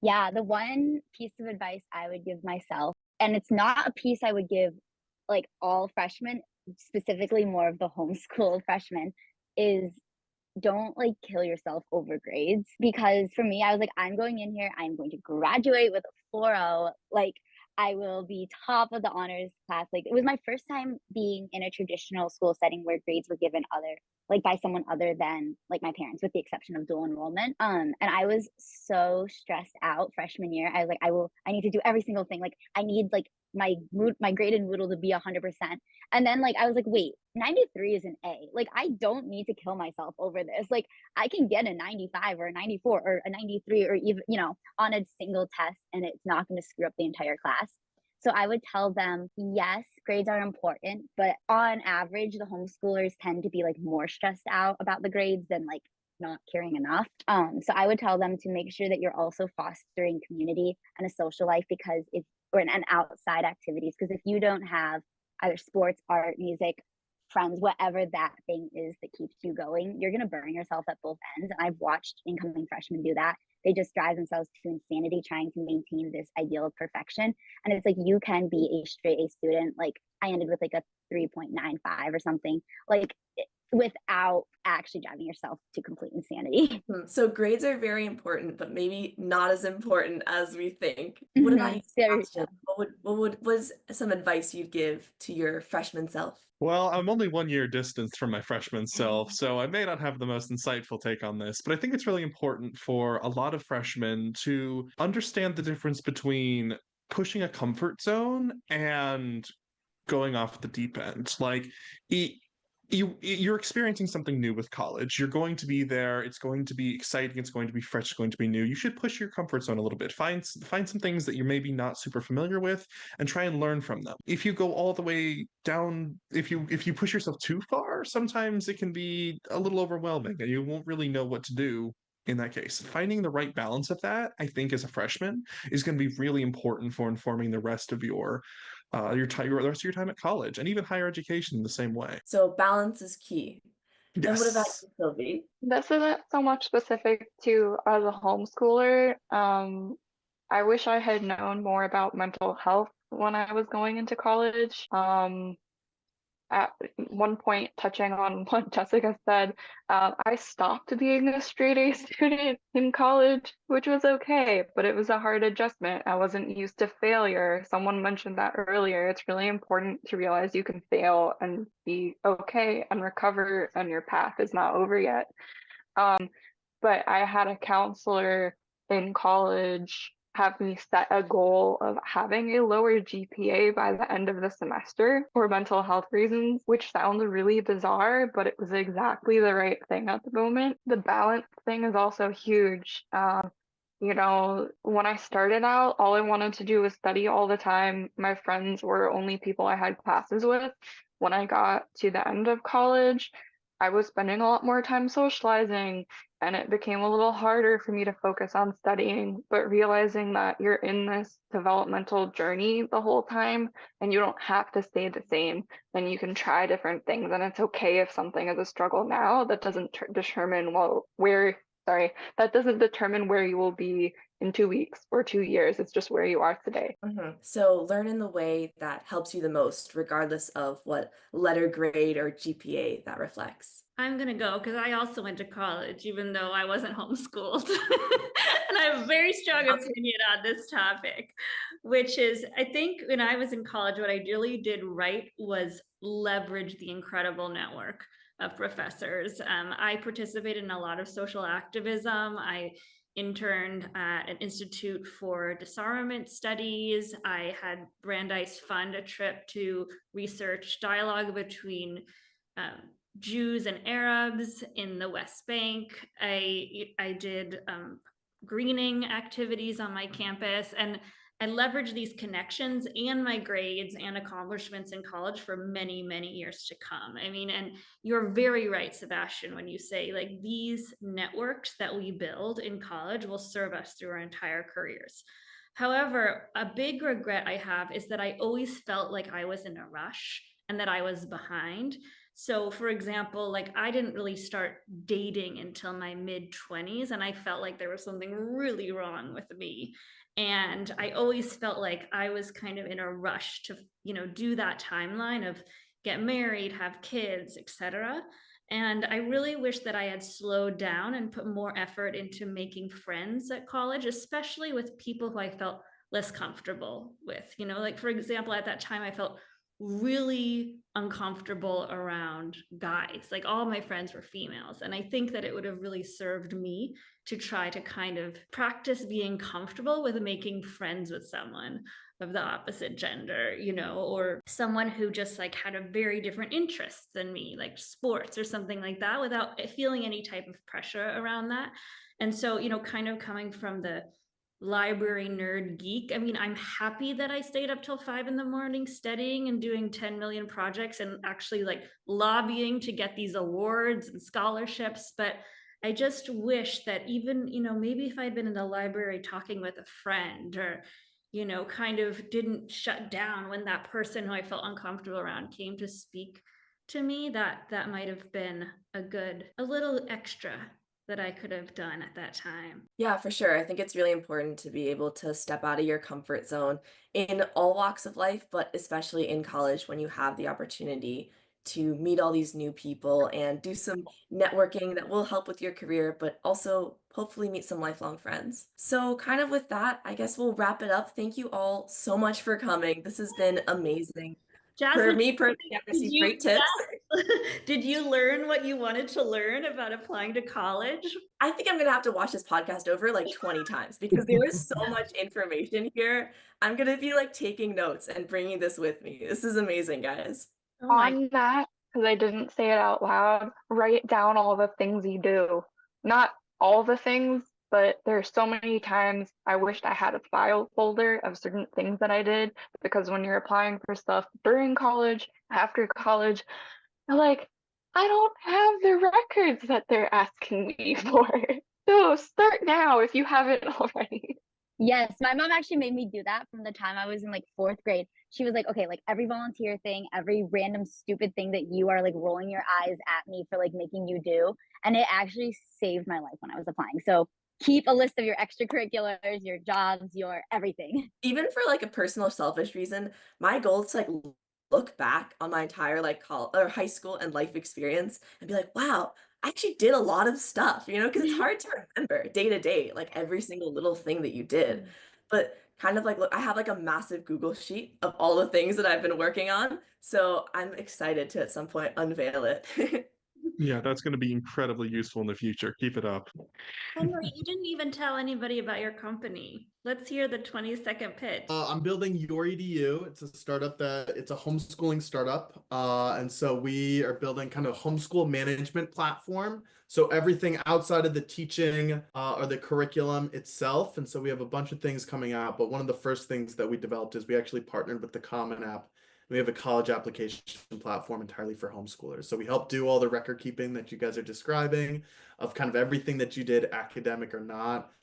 Yeah, the one piece of advice I would give myself, and it's not a piece I would give like all freshmen, specifically more of the homeschool freshmen, is don't like kill yourself over grades. Because for me, I was like, I'm going in here, I'm going to graduate with a 4.0. Like, I will be top of the honors class. Like, it was my first time being in a traditional school setting where grades were given like by someone other than like my parents, with the exception of dual enrollment. And I was so stressed out freshman year. I was like, I need to do every single thing. Like, I need like my grade in Moodle to be 100%. And then like I was like, wait, 93 is an A. Like, I don't need to kill myself over this. Like, I can get a 95 or a 94 or a 93 or even, on a single test, and it's not going to screw up the entire class. So I would tell them, yes, grades are important, but on average, the homeschoolers tend to be like more stressed out about the grades than like not caring enough. So I would tell them to make sure that you're also fostering community and a social life, because if or and outside activities, because if you don't have either sports, art, music, friends, whatever that thing is that keeps you going, you're going to burn yourself at both ends. And I've watched incoming freshmen do that. They just drive themselves to insanity trying to maintain this ideal of perfection. And it's like, you can be a straight A student. Like, I ended with like a 3.95 or something, like, without actually driving yourself to complete insanity. So grades are very important, but maybe not as important as we think. What about Mm-hmm. you, Very Sebastian? What was some advice you'd give to your freshman self? Well, I'm only 1 year distance from my freshman self, so I may not have the most insightful take on this, but I think it's really important for a lot of freshmen to understand the difference between pushing a comfort zone and going off the deep end. Like, e- you're experiencing something new with college. You're going to be there. It's going to be exciting. It's going to be fresh. It's going to be new. You should push your comfort zone a little bit. Find some things that you're maybe not super familiar with, and try and learn from them. If you go all the way down, if you push yourself too far, sometimes it can be a little overwhelming, and you won't really know what to do in that case. Finding the right balance of that, I think, as a freshman, is going to be really important for informing the rest of the rest of your time at college, and even higher education in the same way. So balance is key. And what about Yes. you, Sylvie? This isn't so much specific to as a homeschooler. I wish I had known more about mental health when I was going into college. At one point, touching on what Jessica said, I stopped being a straight A student in college, which was okay, but it was a hard adjustment. I wasn't used to failure. Someone mentioned that earlier. It's really important to realize you can fail and be okay and recover, and your path is not over yet. But I had a counselor in college have me set a goal of having a lower GPA by the end of the semester for mental health reasons, which sounds really bizarre, but it was exactly the right thing at the moment. The balance thing is also huge. When I started out, all I wanted to do was study all the time. My friends were only people I had classes with. When I got to the end of college, I was spending a lot more time socializing, and it became a little harder for me to focus on studying. But realizing that you're in this developmental journey the whole time and you don't have to stay the same, and you can try different things, and it's okay if something is a struggle now. That doesn't determine that doesn't determine where you will be in 2 weeks or 2 years. It's just where you are today. So learn in the way that helps you the most, regardless of what letter grade or GPA that reflects. I'm going to go because I also went to college, even though I wasn't homeschooled. And I have a very strong opinion on this topic, which is, I think when I was in college, what I really did right was leverage the incredible network of professors. I participated in a lot of social activism. I interned at an institute for disarmament studies. I had Brandeis fund a trip to research dialogue between Jews and Arabs in the West Bank. I did greening activities on my campus, and I leveraged these connections and my grades and accomplishments in college for many, many years to come. I mean, and you're very right, Sebastian, when you say like these networks that we build in college will serve us through our entire careers. However, a big regret I have is that I always felt like I was in a rush and that I was behind. So for example, like I didn't really start dating until my mid-20s, and I felt like there was something really wrong with me. And I always felt like I was kind of in a rush to, do that timeline of get married, have kids, etc. And I really wish that I had slowed down and put more effort into making friends at college, especially with people who I felt less comfortable with. Like for example, at that time, I felt really uncomfortable around guys. Like all my friends were females. And I think that it would have really served me to try to kind of practice being comfortable with making friends with someone of the opposite gender, or someone who just like had a very different interests than me, like sports or something like that, without feeling any type of pressure around that. And so, kind of coming from the library nerd geek, I mean, I'm happy that I stayed up till 5 a.m. studying and doing 10 million projects and actually like lobbying to get these awards and scholarships. But I just wish that even, maybe if I'd been in the library talking with a friend, or kind of didn't shut down when that person who I felt uncomfortable around came to speak to me, that might have been a little extra that I could have done at that time. Yeah, for sure. I think it's really important to be able to step out of your comfort zone in all walks of life, but especially in college when you have the opportunity to meet all these new people and do some networking that will help with your career, but also hopefully meet some lifelong friends. So, kind of with that, I guess we'll wrap it up. Thank you all so much for coming. This has been amazing. For Jasmine, me personally, I received great tips. did you learn what you wanted to learn about applying to college? I think I'm gonna have to watch this podcast over like 20 times because there is so much information here. I'm gonna be like taking notes and bringing this with me. This is amazing, guys. Oh my, On that, because I didn't say it out loud, write down all the things you do. Not all the things, but there's so many times I wished I had a file folder of certain things that I did, because when you're applying for stuff during college, after college, you're like, I don't have the records that they're asking me for. So start now if you haven't already. Yes, my mom actually made me do that from the time I was in like 4th grade. She was like, okay, like every volunteer thing, every random stupid thing that you are like rolling your eyes at me for like making you do. And it actually saved my life when I was applying. So keep a list of your extracurriculars, your jobs, your everything. Even for like a personal selfish reason, my goal is to like look back on my entire like college or high school and life experience and be like, wow, I actually did a lot of stuff, because it's hard to remember day to day, like every single little thing that you did. But kind of like, look, I have like a massive Google sheet of all the things that I've been working on. So I'm excited to at some point unveil it. Yeah, that's going to be incredibly useful in the future. Keep it up. Henry, you didn't even tell anybody about your company. Let's hear the 20-second pitch. I'm building Your EDU. It's a startup it's a homeschooling startup. And so we are building kind of homeschool management platform. So everything outside of the teaching or the curriculum itself. And so we have a bunch of things coming out. But one of the first things that we developed is we actually partnered with the Common App. We have a college application platform entirely for homeschoolers. So we help do all the record keeping that you guys are describing of kind of everything that you did, academic or not,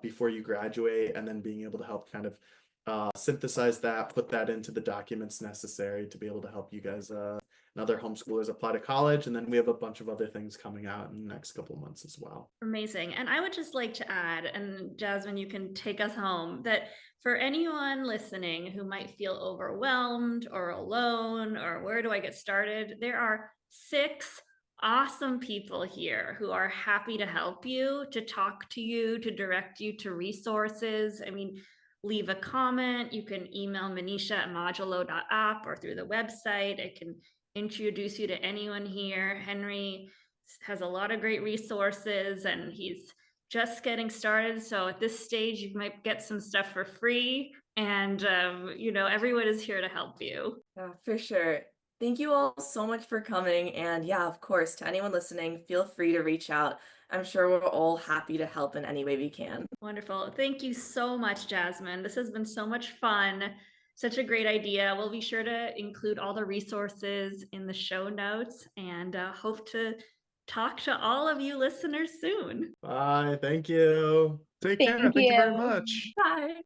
before you graduate, and then being able to help kind of synthesize that, put that into the documents necessary to be able to help you guys and other homeschoolers apply to college. And then we have a bunch of other things coming out in the next couple of months as well. Amazing. And I would just like to add, and Jasmine, you can take us home, that for anyone listening who might feel overwhelmed or alone, or where do I get started, there are 6 awesome people here who are happy to help you, to talk to you, to direct you to resources. I mean, leave a comment. You can email Manisha at modulo.app or through the website. I can introduce you to anyone here. Henry has a lot of great resources and he's just getting started. So at this stage, you might get some stuff for free, and everyone is here to help you. Yeah, for sure. Thank you all so much for coming. And yeah, of course, to anyone listening, feel free to reach out. I'm sure we're all happy to help in any way we can. Wonderful. Thank you so much, Jasmine. This has been so much fun. Such a great idea. We'll be sure to include all the resources in the show notes, and hope to talk to all of you listeners soon. Bye. Thank you. Take care. Thank Thank you very you. much. Bye.